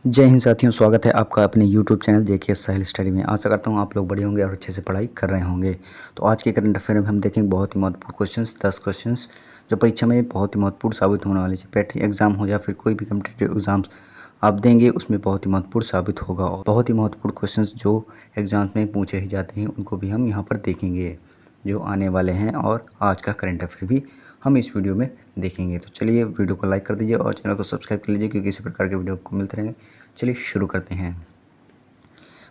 जय हिंद साथियों, स्वागत है आपका अपने YouTube चैनल जेके साहिल स्टडी में। आशा करता हूँ आप लोग बढ़िया होंगे और अच्छे से पढ़ाई कर रहे होंगे। तो आज के करंट अफेयर में हम देखेंगे बहुत ही महत्वपूर्ण क्वेश्चंस, 10 क्वेश्चंस जो परीक्षा में बहुत ही महत्वपूर्ण साबित होने वाले हैं। पेट एग्जाम हो या फिर कोई भी कम्पिटिटिव एग्जाम्स आप देंगे उसमें बहुत ही महत्वपूर्ण साबित होगा। और बहुत ही महत्वपूर्ण क्वेश्चन जो एग्जाम्स में पूछे ही जाते हैं उनको भी हम यहाँ पर देखेंगे जो आने वाले हैं। और आज का करंट अफेयर भी हम इस वीडियो में देखेंगे। तो चलिए वीडियो को लाइक कर दीजिए और चैनल को सब्सक्राइब कर लीजिए क्योंकि इसी प्रकार के वीडियो आपको मिलते रहेंगे। चलिए शुरू करते हैं।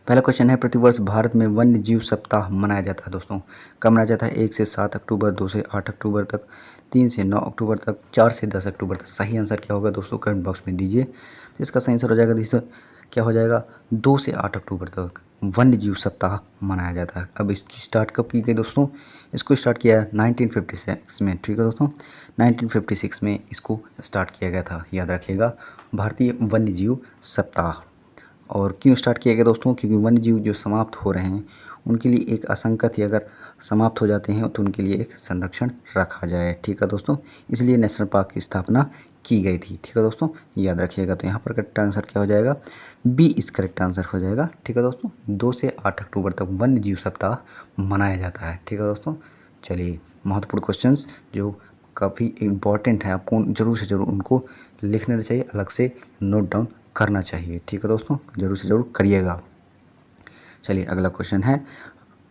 पहला क्वेश्चन है, प्रतिवर्ष भारत में वन्य जीव सप्ताह मनाया जाता है दोस्तों। कब मनाया जाता है? 1 से 7 अक्टूबर, 2 से 8 अक्टूबर तक, 3 से 9 अक्टूबर तक, 4 से 10 अक्टूबर तक। सही आंसर क्या होगा दोस्तों? कमेंट बॉक्स में दीजिए। तो इसका सही आंसर हो जाएगा दोस्तों, क्या हो जाएगा? 2 से 8 अक्टूबर तक वन्य जीव सप्ताह मनाया जाता है। अब इसकी स्टार्ट कब की गई दोस्तों? इसको स्टार्ट किया है 1956 में। ठीक है दोस्तों, 1956 में इसको स्टार्ट किया गया था। याद रखिएगा, भारतीय वन्य जीव सप्ताह। और क्यों स्टार्ट किया गया दोस्तों? क्योंकि वन्य जीव जो समाप्त हो रहे हैं उनके लिए एक आशंका थी, अगर समाप्त हो जाते हैं तो उनके लिए एक संरक्षण रखा जाए। ठीक है दोस्तों, इसलिए नेशनल पार्क की स्थापना की गई थी। ठीक है दोस्तों, याद रखिएगा। तो यहाँ पर करेक्ट आंसर क्या हो जाएगा? बी इस करेक्ट आंसर हो जाएगा। ठीक है दोस्तों, 2 से 8 अक्टूबर तक वन्य जीव सप्ताह मनाया जाता है। ठीक है दोस्तों, चलिए महत्वपूर्ण क्वेश्चंस जो काफ़ी इम्पॉर्टेंट है, आपको ज़रूर से ज़रूर उनको लिखना चाहिए, अलग से नोट डाउन करना चाहिए। ठीक है दोस्तों, ज़रूर से ज़रूर करिएगा। चलिए अगला क्वेश्चन है,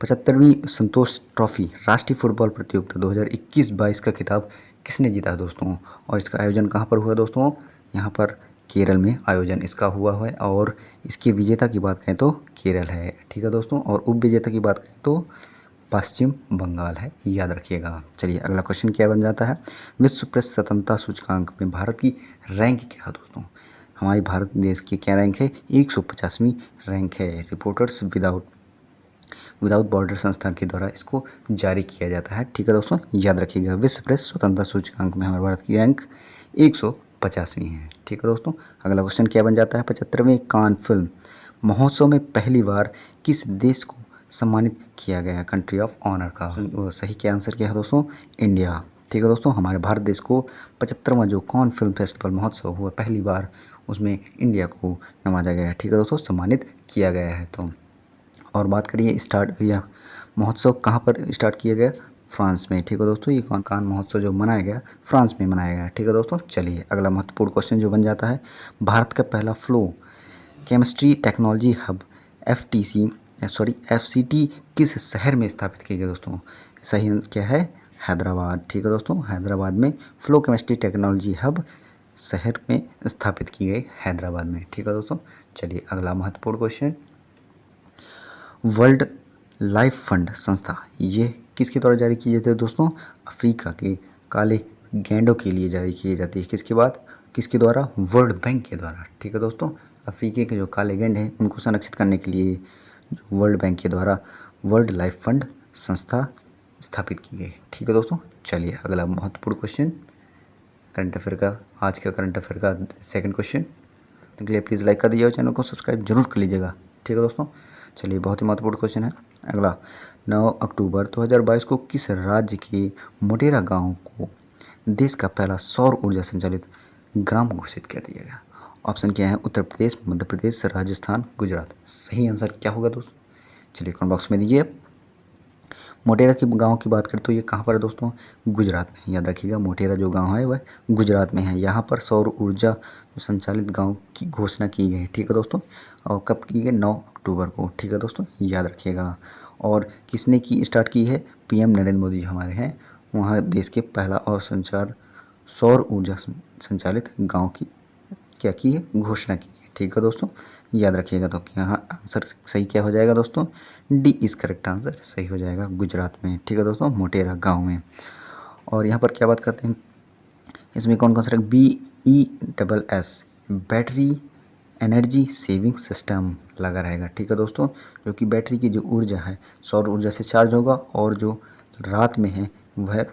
75वीं संतोष ट्रॉफी राष्ट्रीय फुटबॉल प्रतियोगिता 2021-22 का खिताब किसने जीता है दोस्तों? और इसका आयोजन कहाँ पर हुआ दोस्तों? यहाँ पर केरल में आयोजन इसका हुआ है। और इसके विजेता की बात करें तो केरल है। ठीक है दोस्तों, और उप विजेता की बात करें तो पश्चिम बंगाल है। याद रखिएगा। चलिए अगला क्वेश्चन क्या बन जाता है, विश्व प्रेस स्वतंत्रता सूचकांक में भारत की रैंक क्या है दोस्तों? हमारे भारत देश की क्या रैंक है? 150वीं रैंक है। रिपोर्टर्स विदाउट बॉर्डर संस्थान के द्वारा इसको जारी किया जाता है। ठीक है दोस्तों, याद रखिएगा, विश्व प्रेस स्वतंत्रता सूचकांक में हमारे भारत की रैंक 150वीं है। ठीक है दोस्तों, अगला क्वेश्चन क्या बन जाता है, 75वें कान फिल्म महोत्सव में पहली बार किस देश को सम्मानित किया गया? कंट्री ऑफ ऑनर का सही क्या आंसर क्या है दोस्तों? इंडिया। ठीक है दोस्तों, हमारे भारत देश को 75वां जो कान फिल्म फेस्टिवल महोत्सव हुआ पहली बार, उसमें इंडिया को नवाजा गया है। ठीक है दोस्तों, सम्मानित किया गया है। तो और बात करिए स्टार्ट या महोत्सव कहाँ पर स्टार्ट किया गया? फ्रांस में। ठीक है दोस्तों, ये कान महोत्सव जो मनाया गया फ्रांस में मनाया गया। ठीक है दोस्तों, चलिए अगला महत्वपूर्ण क्वेश्चन जो बन जाता है, भारत का पहला flow chemistry technology hub FCT किस शहर में स्थापित किया गया दोस्तों? सही क्या है? हैदराबाद। ठीक है दोस्तों, हैदराबाद में फ्लो केमिस्ट्री टेक्नोलॉजी हब शहर में स्थापित की गई, हैदराबाद में। ठीक है दोस्तों, चलिए अगला महत्वपूर्ण क्वेश्चन, वर्ल्ड लाइफ फंड संस्था ये किसके द्वारा जारी की जाती है दोस्तों? अफ्रीका के काले गैंडों के लिए जारी की जाती है। किसके द्वारा? वर्ल्ड बैंक के द्वारा। ठीक है दोस्तों, अफ्रीका के जो काले गैंड हैं उनको संरक्षित करने के लिए वर्ल्ड बैंक के द्वारा वर्ल्ड लाइफ फंड संस्था स्थापित की गई। ठीक है दोस्तों, चलिए अगला महत्वपूर्ण क्वेश्चन करंट अफेयर का, आज का करंट अफेयर का सेकंड क्वेश्चन। तो के लिए प्लीज़ लाइक कर दीजिए और चैनल को सब्सक्राइब जरूर कर लीजिएगा। ठीक है दोस्तों, चलिए बहुत ही महत्वपूर्ण क्वेश्चन है अगला, 9 अक्टूबर 2022 को किस राज्य के मोटेरा गांव को देश का पहला सौर ऊर्जा संचालित ग्राम घोषित कर दिया गया? ऑप्शन क्या है? उत्तर प्रदेश, मध्य प्रदेश, राजस्थान, गुजरात। सही आंसर क्या होगा दोस्तों? चलिए कमेंट बॉक्स में दीजिए। मोटेरा के गांव की बात करें तो ये कहाँ पर है दोस्तों? गुजरात में। याद रखिएगा, मोटेरा जो गांव है वह गुजरात में है। यहाँ पर सौर ऊर्जा संचालित गांव की घोषणा की गई। ठीक है दोस्तों, और कब की गई? 9 अक्टूबर को। ठीक है दोस्तों, याद रखिएगा। और किसने की स्टार्ट की है? PM नरेंद्र मोदी हमारे हैं, वहाँ देश के पहला और सौर ऊर्जा संचालित गाँव की क्या की है? घोषणा की है। ठीक है दोस्तों, याद रखिएगा। तो यहाँ आंसर सही क्या हो जाएगा दोस्तों? डी इज करेक्ट आंसर सही हो जाएगा, गुजरात में। ठीक है दोस्तों, मोटेरा गांव में। और यहाँ पर क्या बात करते हैं, इसमें कौन कौन सा BESS battery energy saving system लगा रहेगा। ठीक है दोस्तों, जो कि बैटरी की जो ऊर्जा है सौर ऊर्जा से चार्ज होगा और जो रात में है वह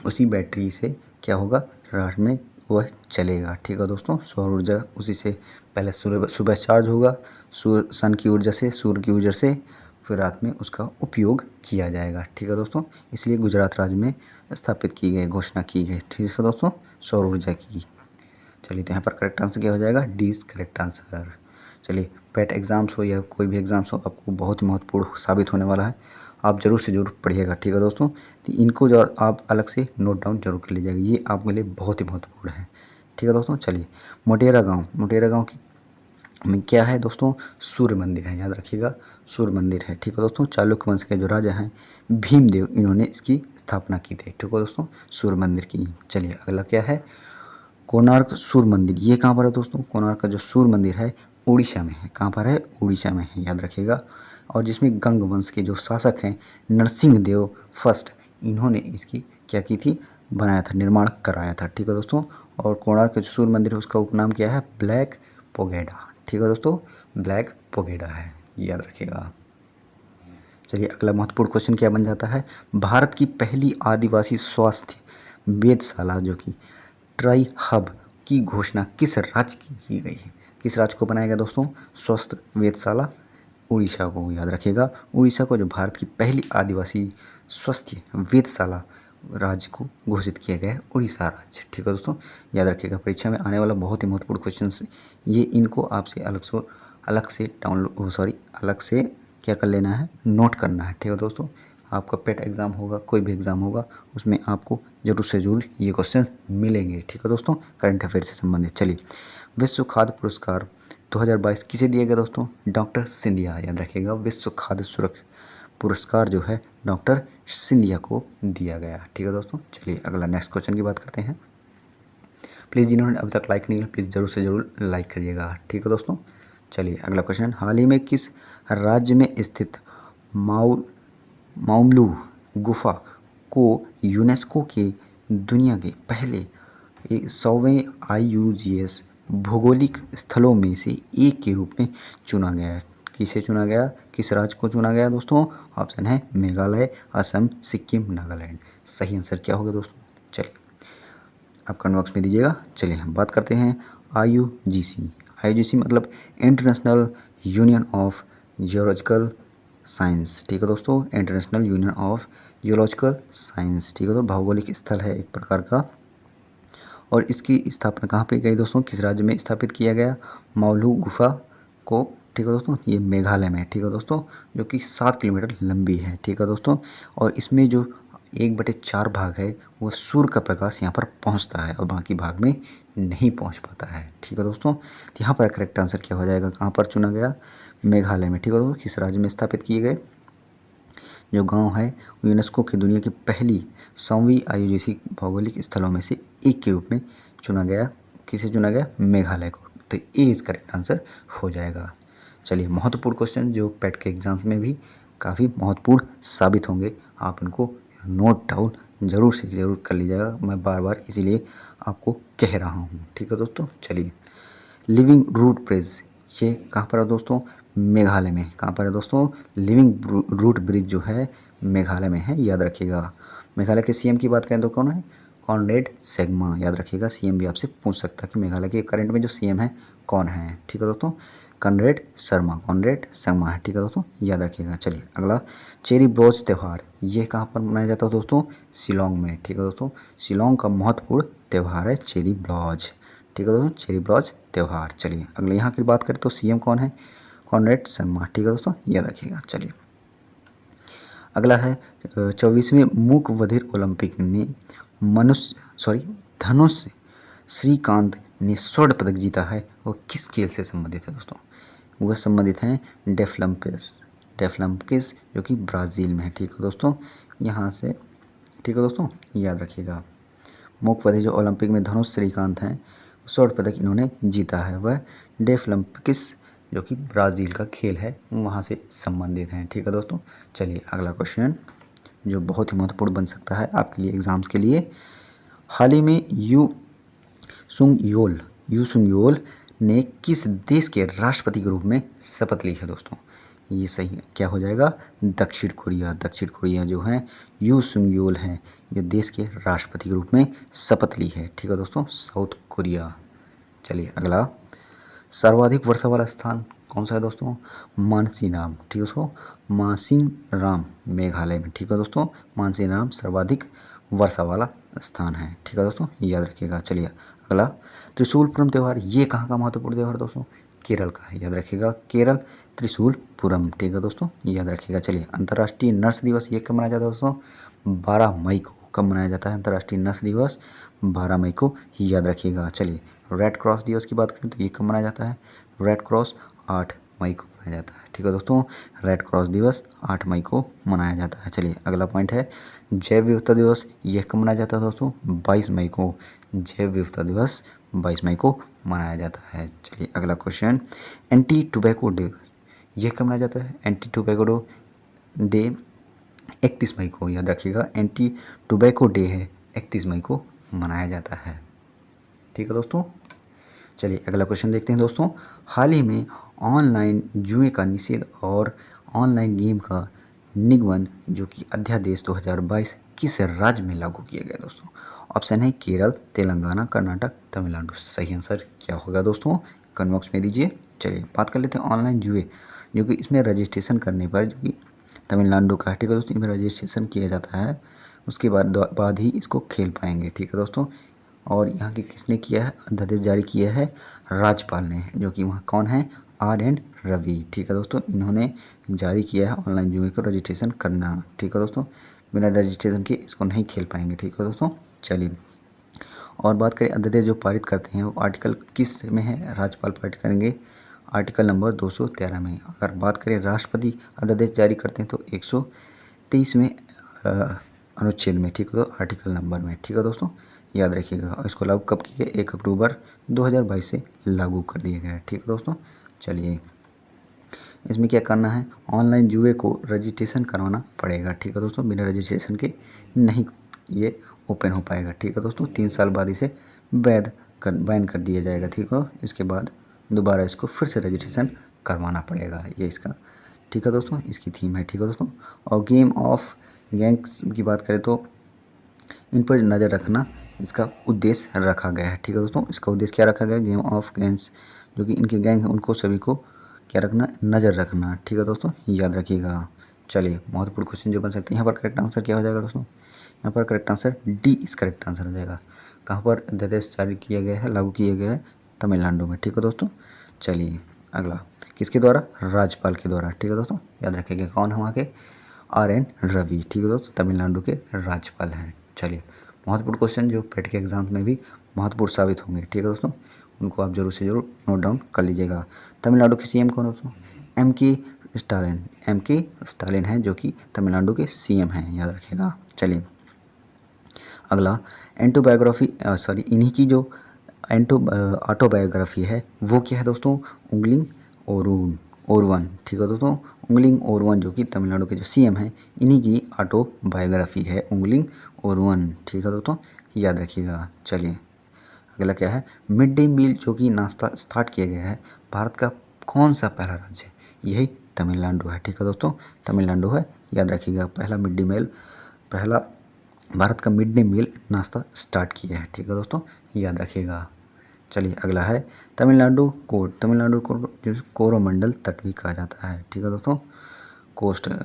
उसी बैटरी से क्या होगा? रात में वह चलेगा। ठीक है दोस्तों, सौर ऊर्जा उसी से पहले सुबह चार्ज होगा सन की ऊर्जा से, सूर्य की ऊर्जा से, फिर रात में उसका उपयोग किया जाएगा। ठीक है दोस्तों, इसलिए गुजरात राज्य में स्थापित की गई, घोषणा की गई। ठीक है दोस्तों, सौर ऊर्जा की। चलिए, तो यहाँ पर करेक्ट आंसर क्या हो जाएगा, डी इज करेक्ट आंसर। चलिए, पेट एग्ज़ाम्स हो या कोई भी एग्ज़ाम्स हो, आपको बहुत ही महत्वपूर्ण साबित होने वाला है, आप ज़रूर से ज़रूर पढ़िएगा, ठीक है दोस्तों। तो इनको जो आप अलग से नोट डाउन जरूर कर लीजिएगा, ये आपके लिए बहुत ही महत्वपूर्ण है, ठीक है दोस्तों। चलिए, मोटेरा गाँव की में क्या है दोस्तों, सूर्य मंदिर है, याद रखिएगा, सूर्य मंदिर है, ठीक है दोस्तों। चालुक्य वंश के जो राजा हैं भीमदेव, इन्होंने इसकी स्थापना की थी, ठीक है दोस्तों, सूर्य मंदिर की। चलिए, अगला क्या है, कोणार्क सूर्य मंदिर, ये कहाँ पर है दोस्तों, कोणार्क का जो सूर्य मंदिर है उड़ीसा में है, कहाँ पर है, उड़ीसा में है, याद रखिएगा। और जिसमें गंग वंश के जो शासक हैं नरसिंह देव फर्स्ट, इन्होंने इसकी क्या की थी, बनाया था, निर्माण कराया था, ठीक है दोस्तों। और कोणार्क का जो सूर्य मंदिर है उसका उपनाम क्या है, ब्लैक पोगेडा, ठीक है दोस्तों, ब्लैक पोगेडा है, याद रखिएगा। चलिए, अगला महत्वपूर्ण क्वेश्चन क्या बन जाता है, भारत की पहली आदिवासी स्वास्थ्य वेधशाला जो कि ट्राई हब की घोषणा किस राज्य की गई है, किस राज्य को बनाया गया दोस्तों, स्वस्थ वेधशाला, उड़ीसा को, याद रखिएगा, उड़ीसा को जो भारत की पहली आदिवासी स्वास्थ्य वेधशाला राज्य को घोषित किया गया है, उड़ीसा राज्य, ठीक है दोस्तों, याद रखिएगा। परीक्षा में आने वाला बहुत ही महत्वपूर्ण क्वेश्चन ये, इनको आपसे अलग से क्या कर लेना है, नोट करना है, ठीक है दोस्तों। आपका पेट एग्ज़ाम होगा, कोई भी एग्ज़ाम होगा, उसमें आपको ज़रूर से ज़रूर ये क्वेश्चन मिलेंगे, ठीक है दोस्तों, करंट अफेयर से संबंधित। चलिए, विश्व खाद्य पुरस्कार 2022 किसे दिया गया दोस्तों, डॉक्टर सिंधिया, याद रखिएगा, विश्व खाद्य सुरक्षा पुरस्कार जो है डॉक्टर सिंधिया को दिया गया, ठीक है दोस्तों। चलिए, अगला नेक्स्ट क्वेश्चन की बात करते हैं। प्लीज़ जिन्होंने अभी तक लाइक नहीं किया, प्लीज़ ज़रूर से ज़रूर लाइक करिएगा, ठीक है दोस्तों। चलिए, अगला क्वेश्चन, हाल ही में किस राज्य में स्थित माउम्लू गुफा को यूनेस्को के दुनिया के पहले 100वें IUGS भौगोलिक स्थलों में से एक के रूप में चुना गया है, किसे चुना गया, किस राज्य को चुना गया दोस्तों, ऑप्शन है मेघालय, असम, सिक्किम, नागालैंड। सही आंसर क्या होगा दोस्तों, चलिए आप कमेंट बॉक्स में दीजिएगा। चलिए, हम बात करते हैं IUGC मतलब international union of geological science, ठीक है दोस्तों, international union of geological science, ठीक है, तो भौगोलिक स्थल है एक प्रकार का। और इसकी स्थापना कहाँ पे गई दोस्तों, किस राज्य में स्थापित किया गया, माउलू गुफा को, ठीक है दोस्तों, ये मेघालय में, ठीक है दोस्तों, जो कि 7 किलोमीटर लंबी है, ठीक है दोस्तों। और इसमें जो 1/4 भाग है वो सूर्य का प्रकाश यहाँ पर पहुँचता है और बाकी भाग में नहीं पहुँच पाता है, ठीक है दोस्तों। तो यहाँ पर करेक्ट आंसर क्या हो जाएगा, कहाँ पर चुना गया, मेघालय में, ठीक है दोस्तों। किस राज्य में स्थापित किए गए, जो गांव है यूनेस्को की दुनिया की पहली 100वीं IUGC भौगोलिक स्थलों में से एक के रूप में चुना गया, किसे चुना गया, मेघालय को। तो ए इज करेक्ट आंसर हो जाएगा। चलिए, महत्वपूर्ण क्वेश्चन जो पेट के एग्जाम्स में भी काफ़ी महत्वपूर्ण साबित होंगे, आप इनको नोट डाउन ज़रूर से ज़रूर कर लीजिएगा, मैं बार बार इसीलिए आपको कह रहा हूँ, ठीक है दोस्तों। चलिए, लिविंग रूट ब्रिज, ये कहाँ पर है दोस्तों, मेघालय में, कहाँ पर है दोस्तों, लिविंग रूट ब्रिज जो है मेघालय में है, याद रखिएगा। मेघालय के CM की बात करें तो कौन है, कॉनरेड सेंगमा, याद रखिएगा, CM भी आपसे पूछ सकता है कि मेघालय के करंट में जो CM है कौन है, ठीक है दोस्तों, कॉनरेड संगमा है, ठीक है दोस्तों, याद रखिएगा। चलिए, अगला, चेरी ब्लॉज त्यौहार, ये कहाँ पर मनाया जाता है दोस्तों, शिलोंग में, ठीक है दोस्तों, शिलोंग का महत्वपूर्ण त्यौहार है चेरी ब्लॉज, ठीक है दोस्तों, चेरी ब्लॉज त्यौहार। चलिए, अगले यहाँ की बात करें तो CM कौन है, कॉनरेड संगमा, ठीक है दोस्तों, याद रखिएगा। चलिए, अगला है 24वें मूक बधिर ओलंपिक में धनुष श्रीकांत ने स्वर्ण पदक जीता है, वो किस खेल से संबंधित है दोस्तों, वह संबंधित हैं डेफलिम्पिक्स जो कि ब्राज़ील में है, ठीक है दोस्तों, यहाँ से, ठीक है दोस्तों, याद रखिएगा। मूक बधिर जो ओलंपिक में धनुष श्रीकांत हैं, स्वर्ण पदक इन्होंने जीता है, वह डेफलिम्पिक्स जो कि ब्राज़ील का खेल है वहाँ से संबंधित हैं, ठीक है दोस्तों। चलिए, अगला क्वेश्चन जो बहुत ही महत्वपूर्ण बन सकता है आपके लिए एग्ज़ाम्स के लिए, हाल ही में यू सुंग योल ने किस देश के राष्ट्रपति के रूप में शपथ ली है दोस्तों, ये सही क्या हो जाएगा, दक्षिण कोरिया जो है यू सुंग योल हैं, ये देश के राष्ट्रपति के रूप में शपथ ली है, ठीक है दोस्तों, साउथ कोरिया। चलिए, अगला, सर्वाधिक वर्षा वाला स्थान कौन सा है दोस्तों, मानसीराम, ठीक है दोस्तों, मानसीराम मेघालय में, ठीक है दोस्तों, मानसीराम सर्वाधिक वर्षा वाला स्थान है, ठीक है दोस्तों, याद रखिएगा। चलिए, अगला त्रिशूलपुरम त्यौहार, ये कहाँ का महत्वपूर्ण त्यौहार दोस्तों? केरल का है, याद रखिएगा केरल त्रिशूलपुरम, ठीक है दोस्तों, याद रखिएगा। चलिए अंतर्राष्ट्रीय नर्स दिवस ये कब मनाया जाता है दोस्तों? 12 मई को। कब मनाया जाता है अंतर्राष्ट्रीय नर्स दिवस? 12 मई को, याद रखिएगा। चलिए रेड क्रॉस दिवस की बात करें तो ये कब मनाया जाता है? रेड क्रॉस 8 मई को मनाया जाता है, ठीक है दोस्तों, रेड क्रॉस दिवस 8 मई को मनाया जाता है। चलिए अगला पॉइंट है जैव विविधता दिवस, यह कब मनाया जाता है दोस्तों? 22 मई को। जैव विविधता दिवस 22 मई को मनाया जाता है। चलिए अगला क्वेश्चन, एंटी टोबैको डे, यह कब मनाया जाता है? एंटी टोबैको डे 31 मई को, याद रखिएगा एंटी टोबैको डे है 31 मई को मनाया जाता है, ठीक है दोस्तों। चलिए अगला क्वेश्चन देखते हैं दोस्तों, हाल ही में ऑनलाइन जुए का निषेध और ऑनलाइन गेम का निगमन जो कि अध्यादेश 2022 किस राज्य में लागू किया गया दोस्तों? ऑप्शन है केरल, तेलंगाना, कर्नाटक, तमिलनाडु। सही आंसर क्या होगा दोस्तों? कमेंट बॉक्स में दीजिए। चलिए बात कर लेते हैं ऑनलाइन जुए, जो कि इसमें रजिस्ट्रेशन करने पर, जो कि तमिलनाडु का है, ठीक है दोस्तों, इसमें रजिस्ट्रेशन किया जाता है, उसके बाद ही इसको खेल पाएंगे, ठीक है दोस्तों। और यहाँ की किसने किया है? अध्यादेश जारी किया है राज्यपाल ने, जो कि वहाँ कौन है? RN रवि, ठीक है दोस्तों, इन्होंने जारी किया है ऑनलाइन जुए को रजिस्ट्रेशन करना, ठीक है दोस्तों, बिना रजिस्ट्रेशन के इसको नहीं खेल पाएंगे, ठीक है दोस्तों। चलिए और बात करें अध्यादेश जो पारित करते हैं वो आर्टिकल किस में है? राज्यपाल पारित करेंगे आर्टिकल नंबर 213 में। अगर बात करें राष्ट्रपति अध्यादेश जारी करते हैं तो 123 अनुच्छेद में, ठीक है, तो आर्टिकल नंबर में, ठीक है दोस्तों, याद रखिएगा। और इसको लागू कब किया गया? 1 अक्टूबर 2022 से लागू कर दिया गया है, ठीक है दोस्तों। चलिए इसमें क्या करना है? ऑनलाइन जुए को रजिस्ट्रेशन करवाना पड़ेगा, ठीक है दोस्तों, बिना रजिस्ट्रेशन के नहीं ये ओपन हो पाएगा, ठीक है दोस्तों। 3 साल बाद इसे बैन कर दिया जाएगा, ठीक है। इसके बाद दोबारा इसको फिर से रजिस्ट्रेशन करवाना पड़ेगा, ये इसका, ठीक है दोस्तों, इसकी थीम है, ठीक है दोस्तों। और गेम ऑफ गैंग्स की बात करें तो इन पर नज़र रखना इसका उद्देश्य रखा गया है, ठीक है दोस्तों। इसका उद्देश्य क्या रखा गया? गेम ऑफ गैंग्स, जो कि इनके गैंग हैं उनको सभी को क्या रखना? नज़र रखना, ठीक है दोस्तों, याद रखिएगा। चलिए महत्वपूर्ण क्वेश्चन जो बन सकते हैं, यहाँ पर करेक्ट आंसर क्या हो जाएगा दोस्तों? यहाँ पर करेक्ट आंसर डी इस करेक्ट आंसर हो जाएगा। कहाँ पर अध्यादेश जारी किया गया है, लागू किया गया है? तमिलनाडु में, ठीक है दोस्तों। चलिए अगला किसके द्वारा? राज्यपाल के द्वारा, ठीक है दोस्तों, याद रखिएगा कौन है वहाँ के? RN रवि, ठीक है दोस्तों, तमिलनाडु के राज्यपाल हैं। चलिए महत्वपूर्ण क्वेश्चन जो पेट के एग्जाम में भी महत्वपूर्ण साबित होंगे, ठीक है दोस्तों, उनको आप जरूर से जरूर नोट डाउन कर लीजिएगा। तमिलनाडु के CM कौन है दोस्तों? MK स्टालिन है, जो कि तमिलनाडु के CM हैं, याद रखिएगा। चलिए अगला इन्हीं की जो ऑटोबायोग्राफी है वो क्या है दोस्तों? उंगलिंग ओरवन, ठीक है दोस्तों, उंगलिंग ओरवन, जो कि तमिलनाडु के जो CM हैं, इन्हीं की ऑटोबायोग्राफी है उंगलिंग ओरवन, ठीक है दोस्तों, याद रखिएगा। चलिए अगला क्या है? मिड डे मील जो कि नाश्ता स्टार्ट किया गया है, भारत का कौन सा पहला राज्य है? यही तमिलनाडु है, ठीक है दोस्तों, तमिलनाडु है, याद रखिएगा। पहला भारत का मिड डे मील नाश्ता स्टार्ट किया है, ठीक है दोस्तों, याद रखिएगा। चलिए अगला है तमिलनाडु को कोरोमंडल तट भी कहा जाता है, ठीक है दोस्तों,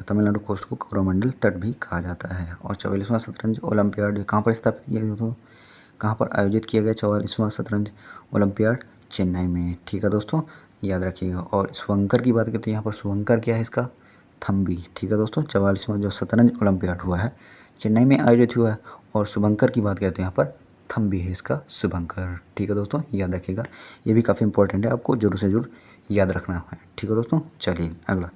तमिलनाडु कोस्ट को कोरोमंडल तट भी कहा जाता है। और 44वां शतरंज ओलंपियाड कहाँ पर स्थापित किया गया दोस्तों? कहाँ पर आयोजित किया गया 44वां शतरंज ओलंपियाड? चेन्नई में, ठीक है दोस्तों, याद रखिएगा। और शुभंकर की बात करें तो यहाँ पर शुभंकर क्या है इसका? थम्बी, ठीक है दोस्तों, 44वां जो शतरंज ओलंपियाड हुआ है चेन्नई में आयोजित हुआ है। और शुभंकर की बात करें तो यहाँ पर थम्बी है इसका, शुभंकर, ठीक है दोस्तों, याद रखिएगा। ये भी काफ़ी इंपॉर्टेंट है, आपको जरूर से जरूर याद रखना है, ठीक है दोस्तों। चलिए अगला,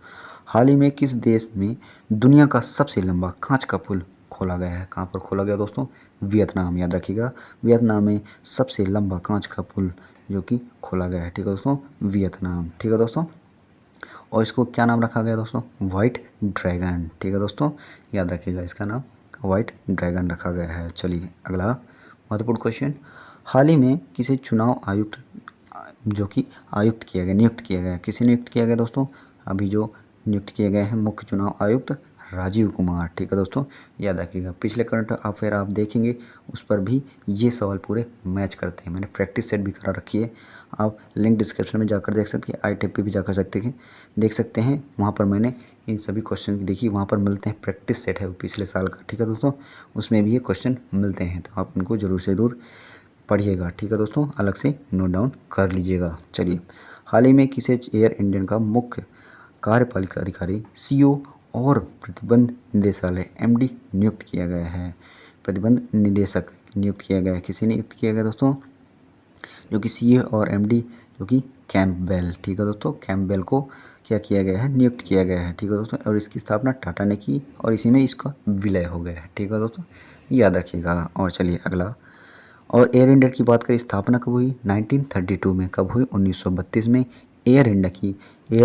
हाल ही में किस देश में दुनिया का सबसे लंबा कांच का पुल खोला गया है? कहाँ पर खोला गया दोस्तों? वियतनाम, याद रखिएगा, वियतनाम में सबसे लंबा कांच का पुल जो कि खोला गया है, ठीक है दोस्तों, वियतनाम, ठीक है दोस्तों। और इसको क्या नाम रखा गया दोस्तों? वाइट ड्रैगन, ठीक है दोस्तों, याद रखिएगा, इसका नाम वाइट ड्रैगन रखा गया है। चलिए अगला महत्वपूर्ण क्वेश्चन, हाल ही में किसे चुनाव आयुक्त जो कि नियुक्त किया गया, किसे नियुक्त किया गया दोस्तों? अभी जो नियुक्त किए गए हैं मुख्य चुनाव आयुक्त राजीव कुमार, ठीक है दोस्तों, याद रखिएगा। पिछले करंट अफेयर आप देखेंगे उस पर भी ये सवाल पूरे मैच करते हैं, मैंने प्रैक्टिस सेट भी करा रखी है, आप लिंक डिस्क्रिप्शन में जाकर देख सकते हैं, ITIP पे भी जाकर देख सकते हैं, वहाँ पर मैंने इन सभी क्वेश्चन की देखी, वहाँ पर मिलते हैं, प्रैक्टिस सेट है वो पिछले साल का, ठीक है दोस्तों, उसमें भी ये क्वेश्चन मिलते हैं, तो आप इनको ज़रूर से ज़रूर पढ़िएगा, ठीक है दोस्तों, अलग से नोट डाउन कर लीजिएगा। चलिए, हाल ही में किसे एयर इंडियन का मुख्य कार्यपालिका अधिकारी, सीईओ और प्रतिबंध निदेशालय एमडी नियुक्त किया गया है? प्रतिबंध निदेशक नियुक्त किया गया है, किसे नियुक्त किया गया दोस्तों? जो कि सीईओ और एमडी जो कि कैम्पबेल, ठीक है दोस्तों, कैम्पबेल को क्या किया गया है? नियुक्त किया गया है, ठीक है दोस्तों। और इसकी स्थापना टाटा ने की और इसी में इसका विलय हो गया है, ठीक है दोस्तों, याद रखिएगा। और चलिए अगला, और एयर इंडिया की बात करें, स्थापना कब हुई? 1932 में। कब हुई? 1932 में एयर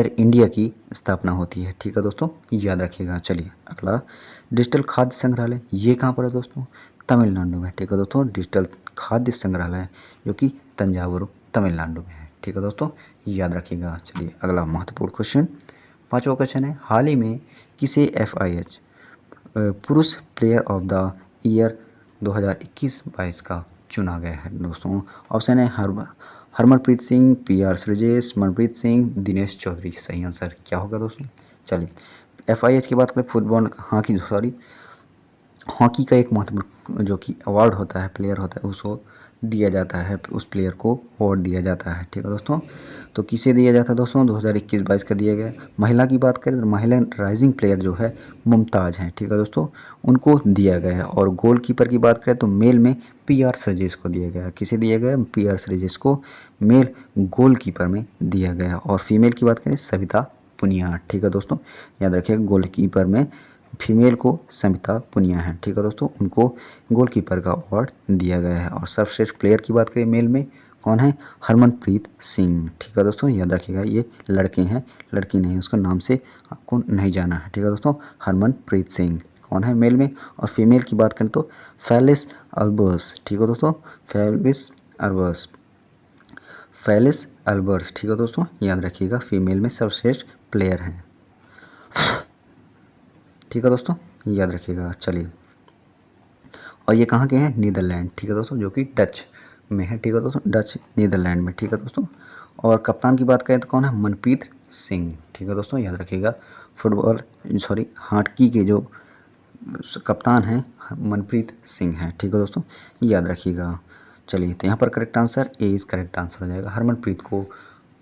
इंडिया की स्थापना होती है, ठीक है दोस्तों, याद रखिएगा। चलिए अगला, डिजिटल खाद्य संग्रहालय ये कहाँ पर है दोस्तों? तमिलनाडु में, ठीक है दोस्तों, डिजिटल खाद्य संग्रहालय जो कि तंजावुर तमिलनाडु में है, ठीक है दोस्तों, याद रखिएगा। चलिए अगला महत्वपूर्ण क्वेश्चन, पांचवा क्वेश्चन है, हाल ही में किसे FIH पुरुष प्लेयर ऑफ द ईयर 2021-22 का चुना गया है दोस्तों? ऑप्शन है हरमनप्रीत सिंह, PR श्रीजेश, मनप्रीत सिंह, दिनेश चौधरी। सही आंसर क्या होगा दोस्तों? चलिए, FIH की बात करें, फुटबॉल हॉकी का एक महत्वपूर्ण जो कि अवार्ड होता है, प्लेयर होता है, उसको दिया जाता है, उस प्लेयर को अवार्ड दिया जाता है, ठीक है दोस्तों। तो किसे दिया जाता है दोस्तों? 2021-22 का दिया गया। महिला की बात करें तो महिला राइजिंग प्लेयर जो है मुमताज़ हैं, ठीक है दोस्तों, उनको दिया गया है। और गोलकीपर की बात करें तो मेल में PR श्रीजेश को दिया गया। किसे दिया गया? PR श्रीजेश को मेल गोलकीपर में दिया गया। और फीमेल की बात करें, सविता पुनिया, ठीक है दोस्तों, याद रखिएगा, गोलकीपर में फीमेल को समिता पुनिया है, ठीक है दोस्तों, उनको गोलकीपर का अवार्ड दिया गया है। और सर्वश्रेष्ठ प्लेयर की बात करें मेल में, कौन है? हरमनप्रीत सिंह, ठीक है दोस्तों, याद रखिएगा, ये लड़के हैं, लड़की नहीं, उसका नाम से आपको नहीं जाना है, ठीक है दोस्तों, हरमनप्रीत सिंह कौन है मेल में। और फीमेल की बात करें तो फेलिस अल्बर्स, ठीक है दोस्तों, फेलिस अल्बर्स, ठीक है दोस्तों, याद रखिएगा, फीमेल में सर्वश्रेष्ठ प्लेयर हैं, ठीक है दोस्तों, याद रखिएगा। चलिए, और ये कहाँ के हैं? नीदरलैंड, ठीक है दोस्तों, जो कि डच में है, ठीक है दोस्तों, डच नीदरलैंड में, ठीक है दोस्तों। और कप्तान की बात करें तो कौन है? मनप्रीत सिंह, ठीक है दोस्तों, याद रखिएगा, हॉकी के जो कप्तान हैं मनप्रीत सिंह हैं, ठीक है दोस्तों, याद रखिएगा। चलिए, तो यहाँ पर correct answer A is correct answer हो जाएगा। हरमनप्रीत को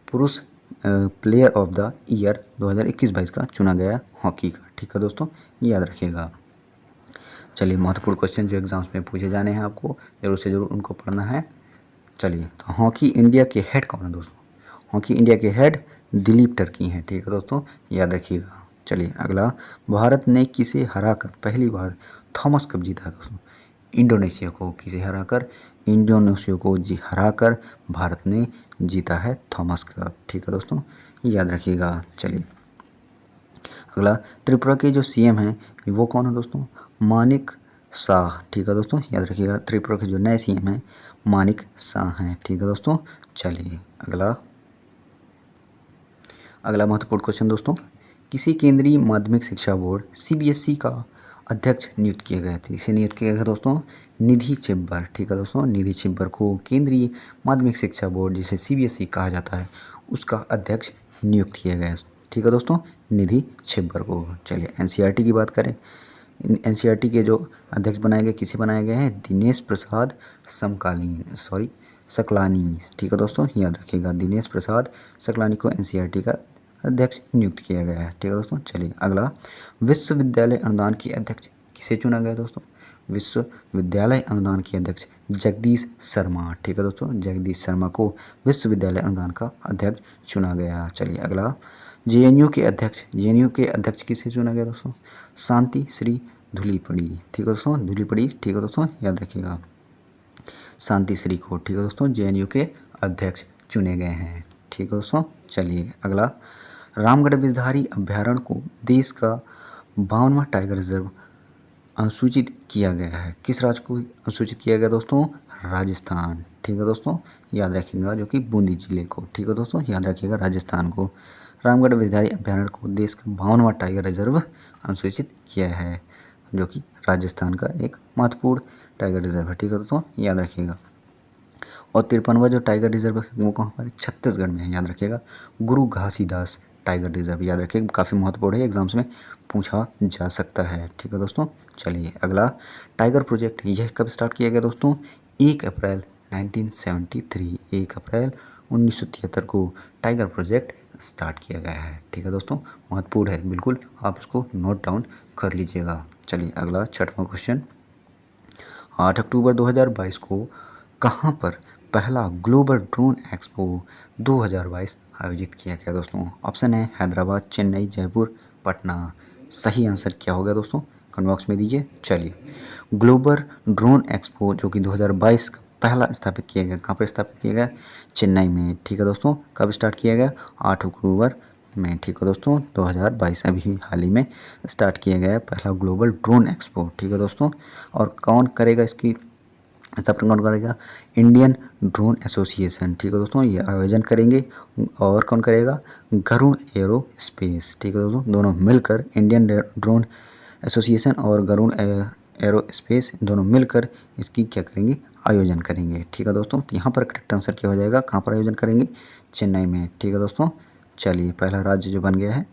पुरुष प्लेयर ऑफ द ईयर 2021-22 का चुना गया हॉकी का, ठीक है दोस्तों, याद रखिएगा। चलिए, महत्वपूर्ण क्वेश्चन जो एग्जाम्स में पूछे जाने हैं, आपको जरूर से जरूर उनको पढ़ना है। चलिए, तो हॉकी इंडिया के हेड कौन है दोस्तों? हॉकी इंडिया के हेड दिलीप टर्की हैं, ठीक है दोस्तों, याद रखिएगा। चलिए अगला, भारत ने किसे हराकर पहली बार थॉमस कप जीता है दोस्तों? इंडोनेशिया को। किसे हराकर? इंडोनेशिया को हराकर भारत ने जीता है थॉमस कप, ठीक है दोस्तों, याद रखिएगा। चलिए अगला, त्रिपुरा के जो CM हैं वो कौन है दोस्तों? मानिक शाह, ठीक है दोस्तों, याद रखिएगा, त्रिपुरा के जो नए CM हैं मानिक शाह हैं, ठीक है दोस्तों। चलिए अगला महत्वपूर्ण क्वेश्चन दोस्तों, किसी केंद्रीय माध्यमिक शिक्षा बोर्ड CBSE का अध्यक्ष नियुक्त किया गया था? इसे नियुक्त किया गया दोस्तों निधि छिब्बर, ठीक है दोस्तों, निधि छिब्बर को केंद्रीय माध्यमिक शिक्षा बोर्ड जिसे CBSE कहा जाता है उसका अध्यक्ष नियुक्त किया गया, ठीक है दोस्तों, निधि छिब्बर को। चलिए NCERT की बात करें, NCERT के जो अध्यक्ष बनाए गए, किसे बनाए गए हैं? दिनेश प्रसाद सकलानी, ठीक है दोस्तों, याद रखिएगा, दिनेश प्रसाद सकलानी को NCERT का अध्यक्ष नियुक्त किया गया है, ठीक है दोस्तों। चलिए अगला, विश्वविद्यालय अनुदान के अध्यक्ष किसे चुना गया दोस्तों? विश्वविद्यालय अनुदान के अध्यक्ष जगदीश शर्मा, ठीक है दोस्तों, जगदीश शर्मा को विश्वविद्यालय अनुदान का अध्यक्ष चुना गया। चलिए अगला, JNU के अध्यक्ष किसे चुना गया दोस्तों? शांति श्री धूलीपड़ी, ठीक है दोस्तों, धूलीपड़ी, ठीक है दोस्तों, याद रखिएगा, शांति श्री को, ठीक है दोस्तों, JNU के अध्यक्ष चुने गए हैं, ठीक है दोस्तों। चलिए अगला, रामगढ़ बिजधारी अभ्यारण्य को देश का 52वां टाइगर रिजर्व अनुसूचित किया गया है। किस राज्य को अनुसूचित किया गया दोस्तों? राजस्थान, ठीक है दोस्तों, याद रखिएगा, जो कि बूंदी जिले को, ठीक है दोस्तों, याद रखिएगा, राजस्थान को रामगढ़ बिजधारी अभ्यारण्य को देश का 52वां टाइगर रिजर्व अनुसूचित किया है, जो कि राजस्थान का एक महत्वपूर्ण टाइगर रिजर्व है, ठीक है दोस्तों, याद रखिएगा। और 53वां जो टाइगर रिजर्व है वो कहाँ पर? छत्तीसगढ़ में है, याद रखिएगा, गुरु घासीदास टाइगर रिजर्व, याद रखिएगा, काफ़ी महत्वपूर्ण है, एग्जाम्स में पूछा जा सकता है, ठीक है दोस्तों। चलिए अगला, टाइगर प्रोजेक्ट यह कब स्टार्ट किया गया दोस्तों? 1 अप्रैल 1973 1 अप्रैल 1973 को टाइगर प्रोजेक्ट स्टार्ट किया गया है। ठीक है दोस्तों, महत्वपूर्ण है, बिल्कुल आप इसको नोट डाउन कर लीजिएगा। चलिए अगला 6वां क्वेश्चन, 8 अक्टूबर 2022 को कहाँ पर पहला ग्लोबल ड्रोन एक्सपो 2022 आयोजित किया गया दोस्तों? ऑप्शन है हैदराबाद, चेन्नई, जयपुर, पटना। सही आंसर क्या होगा दोस्तों, कमेंट बॉक्स में दीजिए। चलिए, ग्लोबल ड्रोन एक्सपो जो कि 2022 का पहला स्थापित किया गया, कहाँ पर स्थापित किया गया? चेन्नई में। ठीक है दोस्तों, कब स्टार्ट किया गया? 8 अक्टूबर में। ठीक है दोस्तों, 2022 अभी हाल ही में स्टार्ट किया गया है पहला ग्लोबल ड्रोन एक्सपो। ठीक है दोस्तों, और कौन करेगा इसकी स्थापना, कौन करेगा? Indian drone association. ठीक है दोस्तों, ये आयोजन करेंगे। और कौन करेगा? Garuda aerospace. ठीक है दोस्तों, दोनों मिलकर इंडियन ड्रोन एसोसिएशन और गरुड़ एरो स्पेस दोनों मिलकर इसकी क्या करेंगे? आयोजन करेंगे। ठीक है दोस्तों, तो यहाँ पर करेक्ट आंसर क्या हो जाएगा? कहाँ पर आयोजन करेंगे? चेन्नई में। ठीक है दोस्तों, चलिए पहला राज्य जो बन गया है,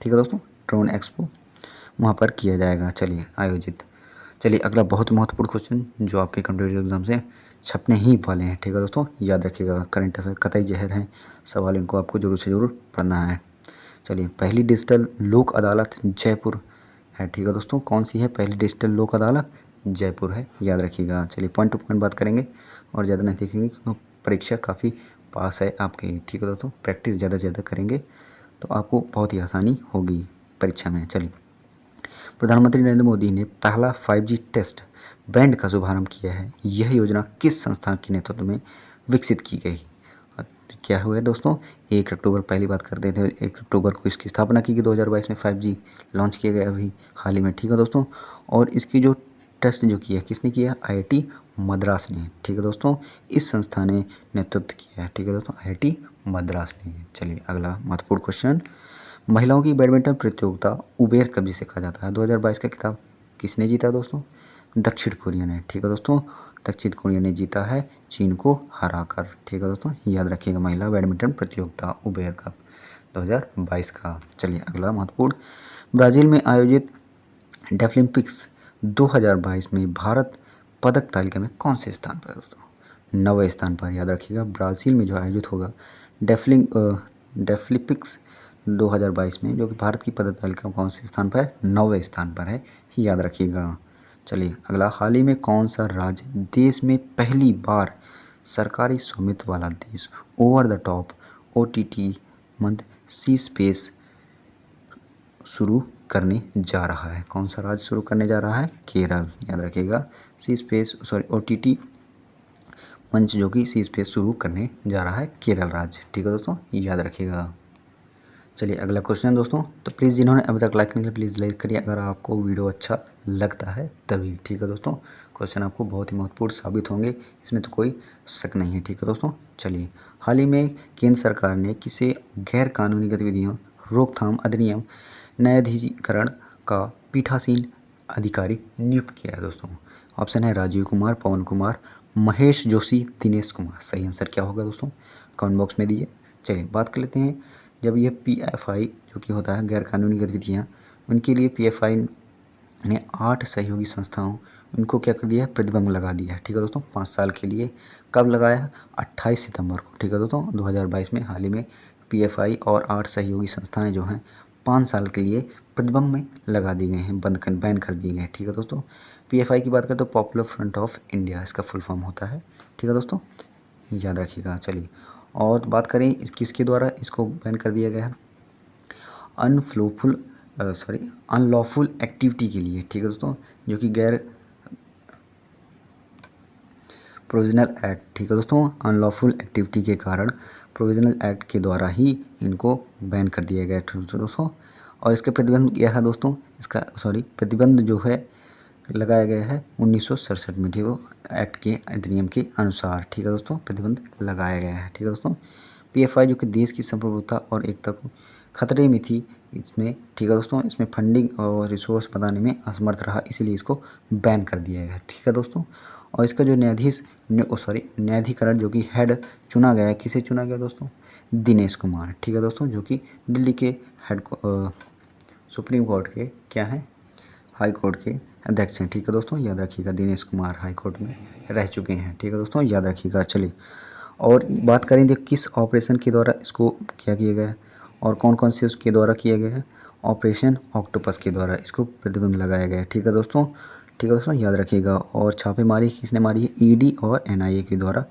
ठीक है दोस्तों, ड्रोन एक्सपो वहाँ पर किया जाएगा, चलिए आयोजित। चलिए अगला बहुत महत्वपूर्ण क्वेश्चन जो आपके कॉम्पिटिटिव एग्जाम से छपने ही वाले हैं। ठीक है दोस्तों, याद रखिएगा, करंट अफेयर कतई जहर हैं, सवाल इनको आपको जरूर से ज़रूर पढ़ना है। चलिए, पहली डिजिटल लोक अदालत जयपुर है। ठीक है दोस्तों, कौन सी है पहली डिजिटल लोक अदालत? जयपुर है, याद रखिएगा। चलिए पॉइंट टू पॉइंट बात करेंगे और ज़्यादा नहीं देखेंगे क्योंकि परीक्षा काफ़ी पास है आपकी। ठीक है दोस्तों, प्रैक्टिस ज़्यादा से ज़्यादा करेंगे तो आपको बहुत ही आसानी होगी परीक्षा में। चलिए, प्रधानमंत्री नरेंद्र मोदी ने पहला 5G टेस्ट बैंड का शुभारंभ किया है। यह योजना किस संस्थान के नेतृत्व में विकसित की गई? क्या हुआ दोस्तों? 1 अक्टूबर, पहली बात करते थे, 1 अक्टूबर को इसकी स्थापना की गई। 2022 में 5G लॉन्च किया गया अभी हाल ही में। ठीक है दोस्तों, और इसकी जो टेस्ट जो किया किसने किया? IIT मद्रास ने। ठीक है दोस्तों, इस संस्था ने नेतृत्व किया है। ठीक है दोस्तों, IIT मद्रास ने। चलिए अगला महत्वपूर्ण क्वेश्चन, महिलाओं की बैडमिंटन प्रतियोगिता उबेर कप जिसे कहा जाता है, 2022 का खिताब किसने जीता दोस्तों? दक्षिण कोरिया ने। ठीक है दोस्तों, दक्षिण कोरिया ने जीता है चीन को हराकर। ठीक है दोस्तों, याद रखिएगा, महिला बैडमिंटन प्रतियोगिता उबेर कप 2022 का। चलिए अगला महत्वपूर्ण, ब्राज़ील में आयोजित डेफलिम्पिक्स 2022 में भारत पदक तालिका में कौन से स्थान पर दोस्तों? 9वें स्थान पर। याद रखिएगा, ब्राज़ील में जो आयोजित होगा डेफलिम्पिक्स 2022 में, जो कि भारत की पदक तालिका कौन से स्थान पर है? 9वें स्थान पर है, याद रखिएगा। चलिए अगला, हाल ही में कौन सा राज्य देश में पहली बार सरकारी स्वामित्व वाला देश ओवर द टॉप OTT मंद सी स्पेस शुरू करने जा रहा है? कौन सा राज्य शुरू करने जा रहा है? केरल। याद रखिएगा, OTT मंच जो कि सी स्पेस शुरू करने जा रहा है केरल राज्य। ठीक है दोस्तों, याद रखिएगा। चलिए अगला क्वेश्चन दोस्तों, तो प्लीज़ जिन्होंने अभी तक लाइक नहीं किया प्लीज़ लाइक करिए अगर आपको वीडियो अच्छा लगता है तभी। ठीक है दोस्तों, क्वेश्चन आपको बहुत ही महत्वपूर्ण साबित होंगे, इसमें तो कोई शक नहीं है। ठीक है दोस्तों, चलिए, हाल ही में केंद्र सरकार ने किसे गैर कानूनी गतिविधियों रोकथाम अधिनियम न्यायाधीकरण का पीठासीन अधिकारी नियुक्त किया है दोस्तों? ऑप्शन है राजीव कुमार, पवन कुमार, महेश जोशी, दिनेश कुमार। सही आंसर क्या होगा दोस्तों, कमेंट बॉक्स में दीजिए। चलिए बात कर लेते हैं, जब ये PFI जो कि होता है गैर कानूनी गतिविधियाँ, उनके लिए PFI ने 8 सहयोगी संस्थाओं उनको क्या कर दिया है? प्रतिबंध लगा दिया है। ठीक है दोस्तों, 5 साल के लिए। कब लगाया है? 28 सितंबर को। ठीक है दोस्तों, 2022 में हाल ही में PFI और 8 सहयोगी संस्थाएं जो हैं 5 साल के लिए प्रतिबंध में लगा दी गए हैं, बैन कर दिए गए हैं। ठीक है दोस्तों, PFI की बात करें तो पॉपुलर फ्रंट ऑफ इंडिया इसका फुल फॉर्म होता है। ठीक है दोस्तों, याद रखिएगा। चलिए, और बात करें किसके द्वारा इसको बैन कर दिया गया है? अनलॉफुल एक्टिविटी के लिए। ठीक है दोस्तों, जो कि गैर प्रोविजनल एक्ट। ठीक है दोस्तों, अनलॉफुल एक्टिविटी के कारण प्रोविजनल एक्ट के द्वारा ही इनको बैन कर दिया गया है दोस्तों। और इसके प्रतिबंध क्या है दोस्तों? प्रतिबंध जो है लगाया गया है 1967 में। ठीक है, एक्ट के अधिनियम के अनुसार। ठीक है दोस्तों, प्रतिबंध लगाया गया है। ठीक है दोस्तों, PFI जो कि देश की संप्रभुता और एकता को खतरे में थी इसमें। ठीक है दोस्तों, इसमें फंडिंग और रिसोर्स बनाने में असमर्थ रहा, इसीलिए इसको बैन कर दिया गया है। ठीक है दोस्तों, और इसका जो न्यायाधीकरण जो कि हेड चुना गया है, किसे चुना गया दोस्तों? दिनेश कुमार। ठीक है दोस्तों, जो कि दिल्ली के सुप्रीम कोर्ट के क्या हैं? हाई कोर्ट के अध्यक्ष हैं। ठीक है दोस्तों, याद रखिएगा। दिनेश कुमार हाई कोर्ट में रह चुके हैं। ठीक है दोस्तों, याद रखिएगा। चलिए और बात करेंगे किस ऑपरेशन के द्वारा इसको क्या किया गया है और कौन कौन से उसके द्वारा किया गया है। ऑपरेशन ऑक्टोपस के द्वारा इसको प्रतिबंध लगाया गया है। ठीक है दोस्तों, ठीक है दोस्तों, याद रखिएगा। और छापेमारी किसने मारी है, ईडी और एनआईए के द्वारा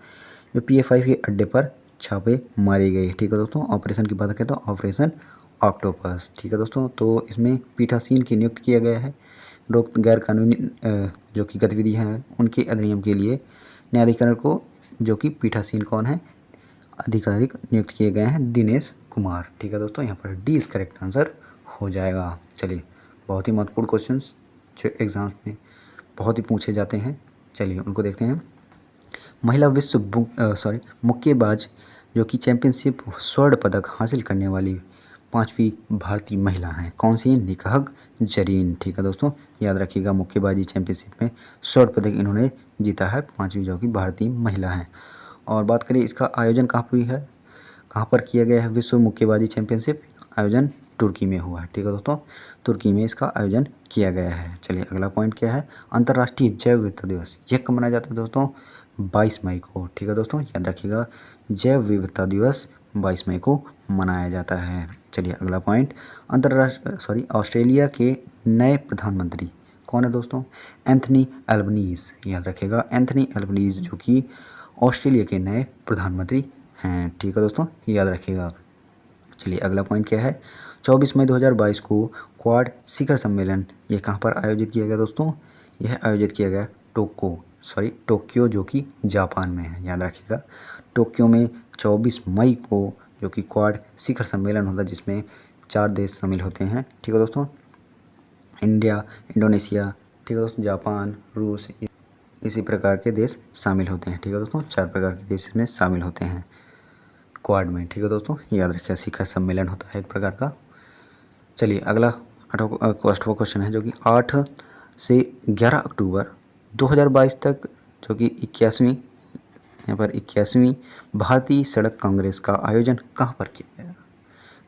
जो PF5 के अड्डे पर छापे मारे गए। ठीक है दोस्तों, ऑपरेशन की बात करें तो ऑपरेशन ऑक्टोपस। ठीक है दोस्तों, तो इसमें पीठासीन की नियुक्त किया गया है। रोक गैर कानूनी जो कि गतिविधियाँ हैं उनके अधिनियम के लिए न्यायाधिकरण को जो कि पीठासीन कौन है, आधिकारिक नियुक्त किए गए हैं दिनेश कुमार। ठीक है दोस्तों, यहाँ पर डी इस करेक्ट आंसर हो जाएगा। चलिए बहुत ही महत्वपूर्ण क्वेश्चंस जो एग्जाम्स में बहुत ही पूछे जाते हैं, चलिए उनको देखते हैं। महिला विश्व मुक्केबाज जो कि चैंपियनशिप स्वर्ण पदक हासिल करने वाली 5वीं भारतीय महिला हैं, कौन सी, निकहत जरीन। ठीक है दोस्तों, याद रखिएगा। मुक्केबाजी चैंपियनशिप में स्वर्ण पदक इन्होंने जीता है, 5वीं जो कि भारतीय महिला हैं। और बात करें इसका आयोजन कहाँ हुई है, कहाँ पर किया गया है विश्व मुक्केबाजी चैंपियनशिप, आयोजन तुर्की में हुआ है। ठीक है दोस्तों, तुर्की में इसका आयोजन किया गया है। चलिए अगला पॉइंट क्या है, अंतर्राष्ट्रीय जैव विविधता दिवस यह कब मनाया जाता है दोस्तों, 22 मई को। ठीक है दोस्तों, याद रखिएगा। जैव विविधता दिवस 22 मई को मनाया जाता है। चलिए अगला पॉइंट, ऑस्ट्रेलिया के नए प्रधानमंत्री कौन है दोस्तों, एंथनी एल्बनीज़। याद रखिएगा, एंथनी एल्बनीज़ जो कि ऑस्ट्रेलिया के नए प्रधानमंत्री हैं। ठीक है दोस्तों, याद रखिएगा। चलिए अगला पॉइंट क्या है, 24 मई 2022 को क्वाड शिखर सम्मेलन ये कहाँ पर आयोजित किया गया दोस्तों, यह आयोजित किया गया टोक्यो जो कि जापान में है। याद रखिएगा, टोक्यो में 24 मई को जो कि क्वाड शिखर सम्मेलन होता है जिसमें 4 देश शामिल होते हैं। ठीक है दोस्तों, इंडिया, इंडोनेशिया, ठीक है दोस्तों, जापान, रूस, इसी प्रकार के देश शामिल होते हैं। ठीक है दोस्तों, 4 प्रकार के देश इसमें शामिल होते हैं क्वाड में। ठीक है दोस्तों, याद रखिए, शिखर सम्मेलन होता है एक प्रकार का। चलिए अगला 8वां क्वेश्चन है जो कि 8 से 11 अक्टूबर 2022 तक जो कि 81वीं भारतीय सड़क कांग्रेस का आयोजन कहाँ पर किया जाएगा,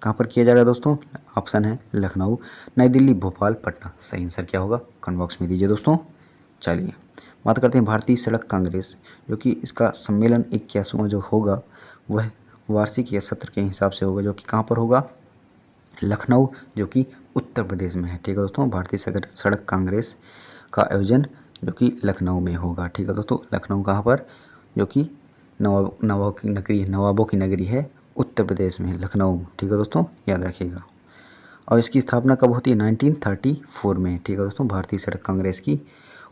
कहाँ पर किया जाएगा दोस्तों। ऑप्शन है लखनऊ, नई दिल्ली, भोपाल, पटना। सही आंसर क्या होगा, कमेंट बॉक्स में दीजिए दोस्तों। चलिए बात करते हैं भारतीय सड़क कांग्रेस जो कि इसका सम्मेलन 81वां जो होगा वह वार्षिक या सत्र के हिसाब से होगा जो कि कहाँ पर होगा, लखनऊ जो कि उत्तर प्रदेश में है। ठीक है दोस्तों, भारतीय सड़क कांग्रेस का आयोजन जो कि लखनऊ में होगा। ठीक है दोस्तों, लखनऊ कहाँ पर, जो कि नवाबों की नगरी है उत्तर प्रदेश में, लखनऊ। ठीक है दोस्तों, याद रखिएगा। और इसकी स्थापना कब होती है, 1934 में। ठीक है दोस्तों, भारतीय सड़क कांग्रेस की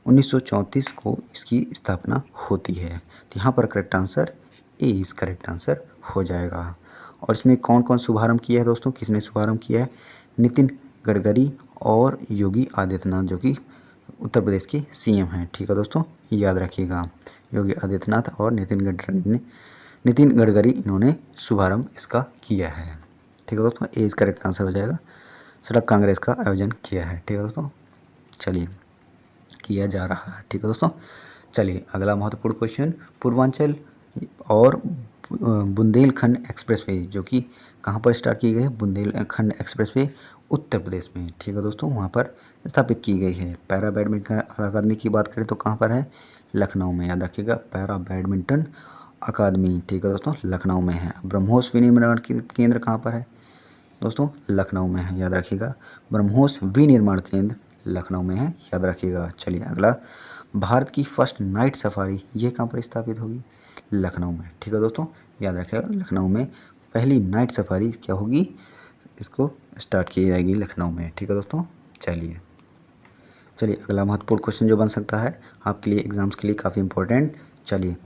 1934 को इसकी स्थापना होती है। तो यहाँ पर करेक्ट आंसर ए इस करेक्ट आंसर हो जाएगा। और इसमें कौन कौन शुभारंभ किया है दोस्तों, किसने शुभारंभ किया है, नितिन गडकरी और योगी आदित्यनाथ जो कि उत्तर प्रदेश के CM हैं। ठीक है दोस्तों, याद रखिएगा, योगी आदित्यनाथ और नितिन गडकरी इन्होंने शुभारंभ इसका किया है। ठीक है दोस्तों, ए इस करेक्ट आंसर हो जाएगा, सड़क कांग्रेस का आयोजन किया है। ठीक है दोस्तों, चलिए किया जा रहा है। ठीक है दोस्तों, चलिए अगला महत्वपूर्ण क्वेश्चन, पूर्वांचल और बुंदेलखंड एक्सप्रेसवे जो कि कहाँ पर स्टार्ट की गई है, बुंदेलखंड एक्सप्रेसवे उत्तर प्रदेश में। ठीक है दोस्तों, वहाँ पर स्थापित की गई है। पैरा बैडमिंटन अकादमी की बात करें तो कहाँ पर है, लखनऊ में। याद रखिएगा, पैरा बैडमिंटन अकादमी, ठीक है दोस्तों, लखनऊ में है। ब्रह्मोस विनिर्माण केंद्र कहाँ पर है दोस्तों, लखनऊ में है। याद रखिएगा, ब्रह्मोस विनिर्माण केंद्र लखनऊ में है, याद रखिएगा। चलिए अगला, भारत की फर्स्ट नाइट सफारी ये कहाँ पर स्थापित होगी, लखनऊ में। ठीक है दोस्तों, याद रखिएगा, लखनऊ में पहली नाइट सफारी क्या होगी, इसको स्टार्ट की जाएगी लखनऊ में। ठीक है दोस्तों, चलिए अगला महत्वपूर्ण क्वेश्चन जो बन सकता है आपके लिए एग्जाम्स के लिए काफ़ी इंपॉर्टेंट। चलिए,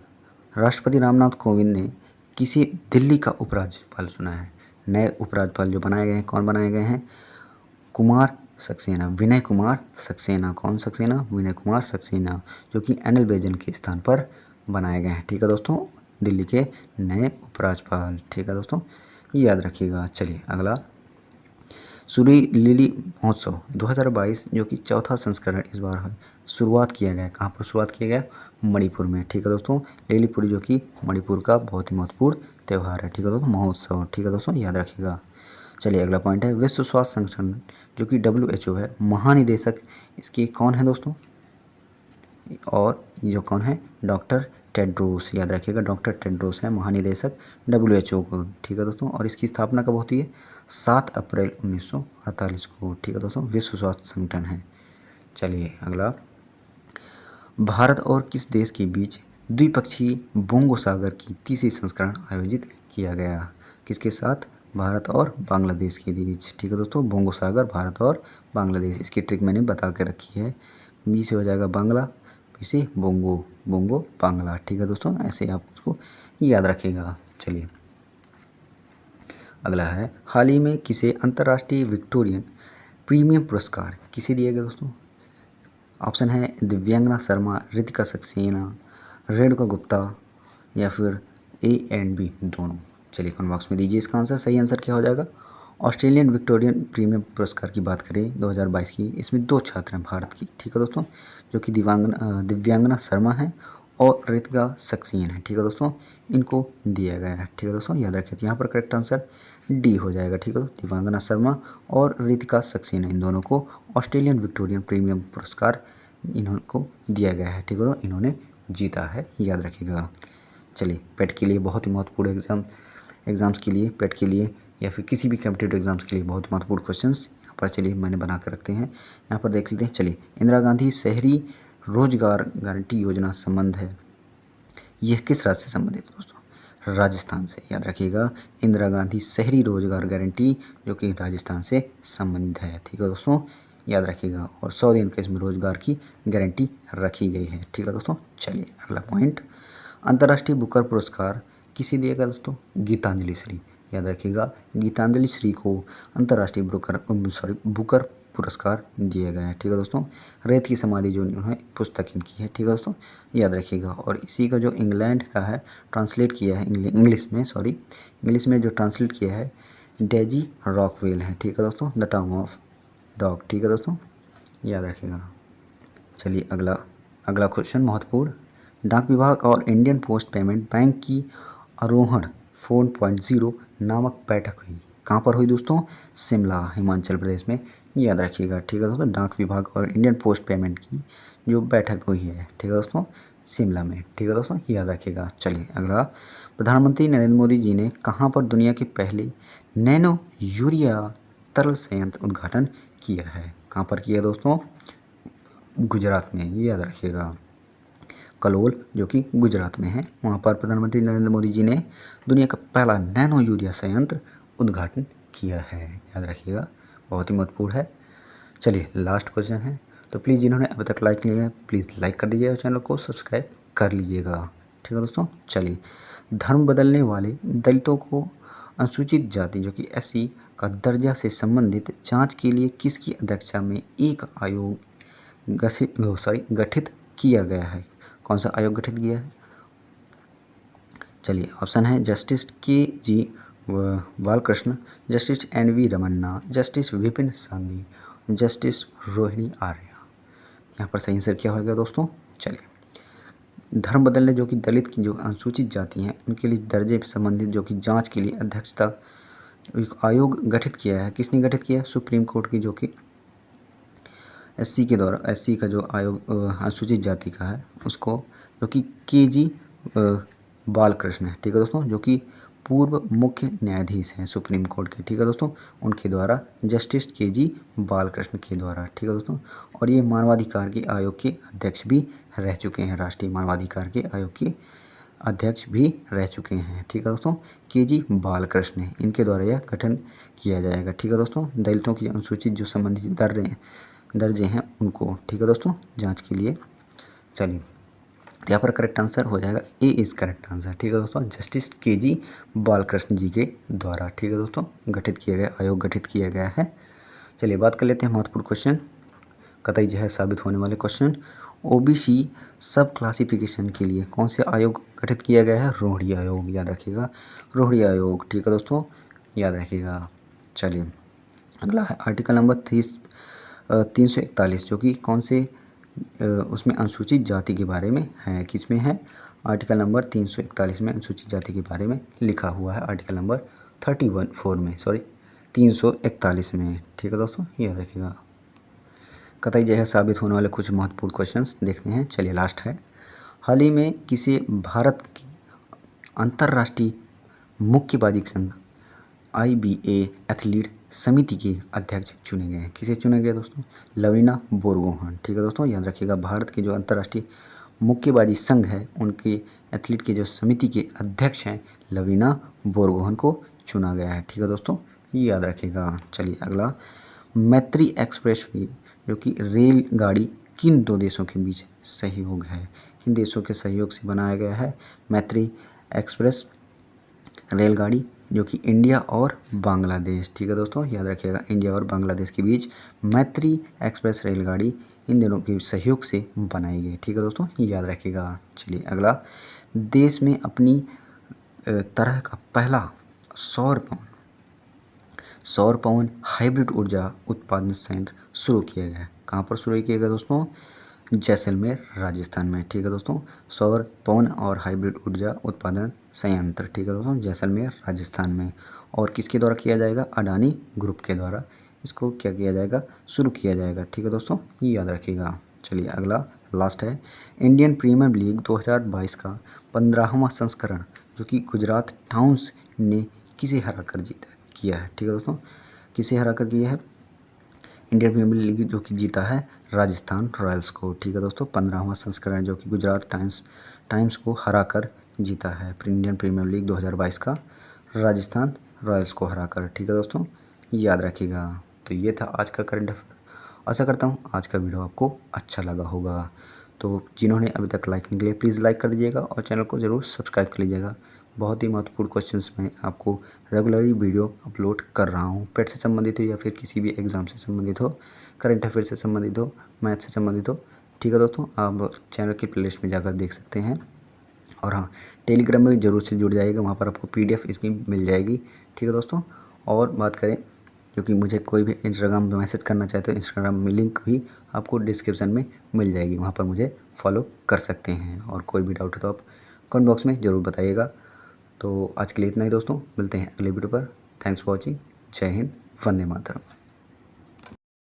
राष्ट्रपति रामनाथ कोविंद ने किसी दिल्ली का उपराज्यपाल चुना है। नए उपराज्यपाल जो बनाए गए हैं, कौन बनाए गए हैं, कुमार सक्सेना, विनय कुमार सक्सेना। कौन सक्सेना, विनय कुमार सक्सेना, जो कि अनिल बैजल के स्थान पर बनाए गए हैं। ठीक है दोस्तों, दिल्ली के नए उपराज्यपाल। ठीक है दोस्तों, याद रखिएगा। चलिए अगला, सूरी लिली महोत्सव 2022 जो कि चौथा संस्करण इस बार है, शुरुआत किया गया, कहाँ पर शुरुआत किया गया, मणिपुर में। ठीक है दोस्तों, लिलीपुरी जो कि मणिपुर का बहुत ही महत्वपूर्ण त्यौहार है। ठीक है दोस्तों, महोत्सव। ठीक है दोस्तों, याद रखिएगा। चलिए अगला पॉइंट है विश्व स्वास्थ्य संगठन जो कि WHO है, महानिदेशक इसके कौन है दोस्तों? और ये जो कौन है? डॉक्टर टेड्रोस, याद रखिएगा डॉक्टर टेड्रोस है महानिदेशक WHO को, ठीक है दोस्तों। और इसकी स्थापना कब होती है? 7 अप्रैल 1948 को, ठीक है दोस्तों। विश्व स्वास्थ्य संगठन है। चलिए अगला, भारत और किस देश के बीच द्विपक्षीय बोंगो सागर की तीसरी संस्करण आयोजित किया गया? किसके साथ? भारत और बांग्लादेश के बीच, ठीक है दोस्तों। बोंगो सागर भारत और बांग्लादेश, इसकी ट्रिक मैंने बता के रखी है। बी से हो जाएगा बांग्ला, बी से बोंगो, बोंगो बांग्ला, ठीक है दोस्तों। ऐसे आप उसको याद रखिएगा। चलिए अगला है, हाल ही में किसे अंतर्राष्ट्रीय विक्टोरियन प्रीमियम पुरस्कार किसे दिया गया दोस्तों? ऑप्शन है दिव्यांगना शर्मा, रितिका सक्सेना, रेणुका गुप्ता या फिर ए एंड बी दोनों। चलिए कमेंट बॉक्स में दीजिए इसका आंसर। सही आंसर क्या हो जाएगा? ऑस्ट्रेलियन विक्टोरियन प्रीमियम पुरस्कार की बात करें 2022 की, इसमें 2 छात्र हैं भारत की, ठीक है दोस्तों, जो कि दिव्यांगना शर्मा है और रितिका सक्सेना है, ठीक है दोस्तों। इनको दिया गया है, ठीक है दोस्तों, याद रखिए। यहाँ पर करेक्ट आंसर डी हो जाएगा, ठीक है। दिव्यांगना शर्मा और रितिका सक्सेना, इन दोनों को ऑस्ट्रेलियन विक्टोरियन प्रीमियम पुरस्कार इनको दिया गया है, ठीक है। इन्होंने जीता है, याद रखिएगा। चलिए पेट के लिए बहुत ही महत्वपूर्ण एग्ज़ाम्स के लिए, पेट के लिए या फिर किसी भी कॉम्पिटिटिव एग्जाम्स के लिए बहुत महत्वपूर्ण क्वेश्चंस यहाँ पर चलिए मैंने बना कर रखते हैं, यहाँ पर देख लेते हैं। चलिए इंदिरा गांधी शहरी रोजगार गारंटी योजना संबंध है, यह किस राज्य से संबंधित दोस्तों? राजस्थान से, याद रखिएगा। इंदिरा गांधी शहरी रोजगार गारंटी जो कि राजस्थान से संबंधित है, ठीक है दोस्तों, याद रखिएगा। और 100 दिन के इसमें रोजगार की गारंटी रखी गई है, ठीक है दोस्तों। चलिए अगला पॉइंट, अंतर्राष्ट्रीय बुकर पुरस्कार किसे दिया गया दोस्तों? गीतांजलि श्री, याद रखिएगा। गीतांजलि श्री को अंतर्राष्ट्रीय बुकर पुरस्कार दिया गया है, ठीक है दोस्तों। रेत की समाधि जो उन्होंने पुस्तक इनकी है, ठीक है दोस्तों, याद रखिएगा। और इसी का जो इंग्लैंड का है ट्रांसलेट किया है इंग्लिश में जो ट्रांसलेट किया है डेजी रॉकवेल है, ठीक है दोस्तों, द टॉम ऑफ डॉग, ठीक है दोस्तों, याद रखिएगा। चलिए अगला क्वेश्चन महत्वपूर्ण, डाक विभाग और इंडियन पोस्ट पेमेंट बैंक की आरोहण 4.0 नामक बैठक हुई, कहाँ पर हुई दोस्तों? शिमला, हिमाचल प्रदेश में, याद रखिएगा, ठीक है दोस्तों। डाक विभाग और इंडियन पोस्ट पेमेंट की जो बैठक हुई है, ठीक है दोस्तों, शिमला में, ठीक है दोस्तों, याद रखिएगा। चलिए अगला, प्रधानमंत्री नरेंद्र मोदी जी ने कहाँ पर दुनिया के पहले नैनो यूरिया तरल संयंत्र उद्घाटन किया है? कहाँ पर किया दोस्तों? गुजरात में, याद रखिएगा। कलोल जो कि गुजरात में है, वहाँ पर प्रधानमंत्री नरेंद्र मोदी जी ने दुनिया का पहला नैनो यूरिया संयंत्र उद्घाटन किया है, याद रखिएगा, बहुत ही महत्वपूर्ण है। चलिए लास्ट क्वेश्चन है, तो प्लीज़ जिन्होंने अभी तक लाइक नहीं है प्लीज़ लाइक कर दीजिएगा, चैनल को सब्सक्राइब कर लीजिएगा, ठीक है दोस्तों। चलिए, धर्म बदलने वाले दलितों को अनुसूचित जाति जो कि SC का दर्जा से संबंधित जाँच के लिए किसकी अध्यक्षता में एक आयोग गठित किया गया है? कौन सा आयोग गठित किया है? चलिए ऑप्शन है justice KG Balakrishna, justice NV Ramana, justice Vipin Sanghi, justice Rohini Arya. यहाँ पर सही आंसर क्या होगा दोस्तों? चलिए, धर्म बदलने जो कि दलित की जो अनुसूचित जाति हैं उनके लिए दर्जे से संबंधित जो कि जांच के लिए अध्यक्षता एक आयोग गठित किया है। किसने गठित किया है? सुप्रीम कोर्ट की, जो कि SC के द्वारा, SC का जो आयोग अनुसूचित जाति का है उसको, जो कि KG बालकृष्ण है, ठीक है दोस्तों, जो कि पूर्व मुख्य न्यायाधीश हैं सुप्रीम कोर्ट के, ठीक है दोस्तों, उनके द्वारा, जस्टिस KG बालकृष्ण के द्वारा, ठीक है दोस्तों। और ये मानवाधिकार के आयोग के अध्यक्ष भी रह चुके हैं, राष्ट्रीय मानवाधिकार के आयोग के अध्यक्ष भी रह चुके हैं, ठीक है दोस्तों, KG बालकृष्ण है, इनके द्वारा यह गठन किया जाएगा, ठीक है दोस्तों। दलितों की अनुसूचित जो संबंधित दर्जे हैं उनको, ठीक है दोस्तों, जांच के लिए। चलिए यहाँ पर करेक्ट आंसर हो जाएगा A इज़ करेक्ट आंसर, ठीक है दोस्तों, जस्टिस KG बालकृष्ण जी के द्वारा, ठीक है दोस्तों, गठित किया गया आयोग गठित किया गया है। चलिए बात कर लेते हैं महत्वपूर्ण क्वेश्चन, कतई जो है साबित होने वाले क्वेश्चन। OBC सब क्लासिफिकेशन के लिए कौन से आयोग गठित किया गया है? रोहिणी आयोग, याद रखिएगा, रोहिणी आयोग, ठीक है दोस्तों, याद रखिएगा। चलिए अगला है आर्टिकल नंबर 341, जो कि कौन से उसमें अनुसूचित जाति के बारे में है? किसमें है? आर्टिकल नंबर 341 में अनुसूचित जाति के बारे में लिखा हुआ है, आर्टिकल नंबर 31 4 में, सॉरी 341 में। ठीक है दोस्तों, याद रखिएगा। कतई जय साबित होने वाले कुछ महत्वपूर्ण क्वेश्चंस देखते हैं। चलिए लास्ट है, हाल ही में किसे भारत की अंतर्राष्ट्रीय मुक्केबाजी संघ IBA एथलीट समिति के अध्यक्ष चुने गए हैं? किसे चुने गए दोस्तों? लवीना बोरगोहन। ठीक है दोस्तों, याद रखिएगा। भारत के जो अंतर्राष्ट्रीय मुक्केबाजी संघ है उनके एथलीट के जो समिति के अध्यक्ष हैं लवीना बोरगोहन को चुना गया है। ठीक है दोस्तों, ये याद रखिएगा। चलिए अगला, मैत्री एक्सप्रेस वे जो कि रेलगाड़ी किन दो देशों के बीच सहयोग है? किन देशों के सहयोग से बनाया गया है मैत्री एक्सप्रेस रेलगाड़ी? जो कि इंडिया और बांग्लादेश। ठीक है दोस्तों, याद रखिएगा। इंडिया और बांग्लादेश के बीच मैत्री एक्सप्रेस रेलगाड़ी इन दोनों के सहयोग से बनाई गई। ठीक है दोस्तों, याद रखिएगा। चलिए अगला, देश में अपनी तरह का पहला सौर पवन हाइब्रिड ऊर्जा उत्पादन संयंत्र शुरू किया गया है। कहाँ पर शुरू किया गया दोस्तों? जैसलमेर राजस्थान में। ठीक है दोस्तों, सौर पवन और हाइब्रिड ऊर्जा उत्पादन संयंत्र। ठीक है दोस्तों, जैसलमेर राजस्थान में। और किसके द्वारा किया जाएगा? अडानी ग्रुप के द्वारा इसको क्या किया जाएगा? शुरू किया जाएगा। ठीक है दोस्तों, ये याद रखिएगा। चलिए अगला लास्ट है, इंडियन प्रीमियर लीग 2022 का 15वां संस्करण जो कि गुजरात टाउन्स ने किसे हरा कर किया है? ठीक है दोस्तों, किसे हरा कर किया है? इंडियन प्रीमियर लीग जो कि जीता है राजस्थान रॉयल्स को। ठीक है दोस्तों, 15वां संस्करण जो कि गुजरात टाइम्स को हरा कर जीता है इंडियन प्रीमियर लीग 2022 का राजस्थान रॉयल्स को हरा कर। ठीक है दोस्तों, याद रखिएगा। तो ये था आज का करंट अफेयर। आशा करता हूँ आज का वीडियो आपको अच्छा लगा होगा। तो जिन्होंने अभी तक लाइक नहीं किया प्लीज़ लाइक कर दीजिएगा और चैनल को ज़रूर सब्सक्राइब कर लीजिएगा। बहुत ही महत्वपूर्ण क्वेश्चंस मैं आपको रेगुलरली वीडियो अपलोड कर रहा हूँ। पेट से संबंधित हो या फिर किसी भी एग्ज़ाम से संबंधित हो, करंट अफेयर से संबंधित हो, मैथ से संबंधित हो। ठीक है दोस्तों, आप चैनल की प्लेलिस्ट में जाकर देख सकते हैं। और हाँ, टेलीग्राम में ज़रूर से जुड़ जाइएगा, वहाँ पर आपको PDF इसकी मिल जाएगी। ठीक है दोस्तों, और बात करें जो कि मुझे कोई भी इंस्टाग्राम पे मैसेज करना चाहते हो, इंस्टाग्राम में लिंक भी आपको डिस्क्रिप्शन में मिल जाएगी, वहाँ पर मुझे फॉलो कर सकते हैं। और कोई भी डाउट हो तो आप कमेंट बॉक्स में ज़रूर बताइएगा। तो आज के लिए इतना ही दोस्तों, मिलते हैं अगले वीडियो पर। Thanks for watching. जय हिंद, वंदे मातरम।